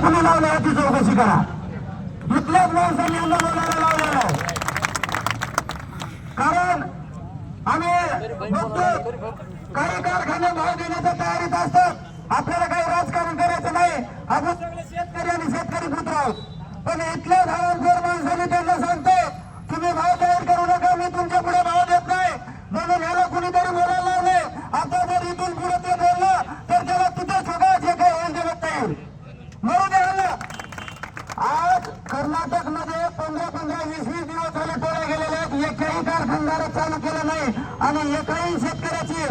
कुणी लावलं याची चौकशी करा. इथल्याच माणसांनी यांना बोलायला लावलेलं आहे. कारण आम्ही बघतो काही कारखाने भाव देण्याच्या तयारीत असतात. आपल्याला काही राजकारण करायचं नाही. आपण सगळे शेतकरी आणि शेतकरी पुत्र आहोत. पण इथल्या धारांवर माणसाने त्यांना सांगतो तुम्ही भाव जाहीर करू नका, मी तुमच्या पुढे भाव देत नाही म्हणून ह्याला कुणीतरी बोलायला लावले. आता जर इथून पुढे ते बोललं तर त्याला तिथे सगळं जे काही होईल ते बघता येईल. मरू द्या. आज कर्नाटक मध्ये 15-20 दिवस झाले टोळ्या गेलेले आहेत. एकही कारखानदार चालू केलं नाही आणि एकही शेतकऱ्याची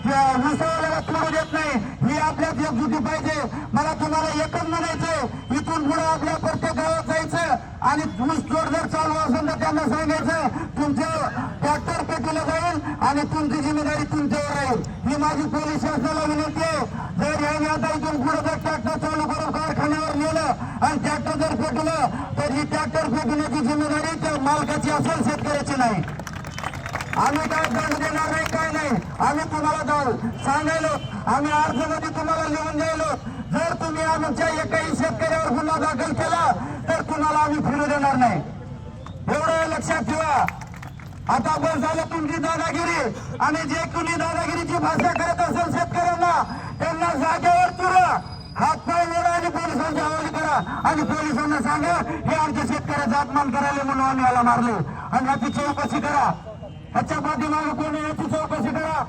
विषयाला तोडू देत नाही. ही आपल्यात एकजुटी पाहिजे. मला तुम्हाला एकच म्हणायचंय, इथून पुढे आपल्या प्रत्येक गावात जायचं आणि ऊस तोड जर चालू असेल तर त्यांना सांगायचं तुमच्या ट्रॅक्टर पेटीला जाईल आणि तुमची जिम्मेदारी तुमच्यावर राहील. ही माझी पोलीस शासनाला विनंती आहे. जर याने आता इथून पुढे जर ट्रॅक्टर चालू करून कारखान्यावर नेलं आणि ट्रॅक्टर जर पेटलं तर ही ट्रॅक्टर पेटण्याची जिम्मेदारी त्या मालकाची असेल, शेतकऱ्याची नाही. आम्ही काय दंड देणार नाही, काय नाही. आम्ही तुम्हाला सांगायलो, आम्ही अर्जामध्ये तुम्हाला लिहून द्यायलो जर तुम्ही आमच्या एकाही शेतकऱ्यावर गुन्हा दाखल केला तर तुम्हाला आम्ही फिरू देणार नाही. एवढं लक्षात ठेवा. आता बस झालं तुमची दादागिरी. आणि जे कुणी दादागिरीची भाषा करत असेल शेतकऱ्यांना त्यांना जागेवर तुरा, हातपाय मोडा आणि पोलिसांच्या हवाली करा आणि पोलिसांना सांगा हे आमच्या शेतकऱ्याचा अपमान करायला म्हणून आम्ही याला मारले आणि याची चौकशी करा. ह्याच्या पाठीमागे कोणी याची चौकशी करा.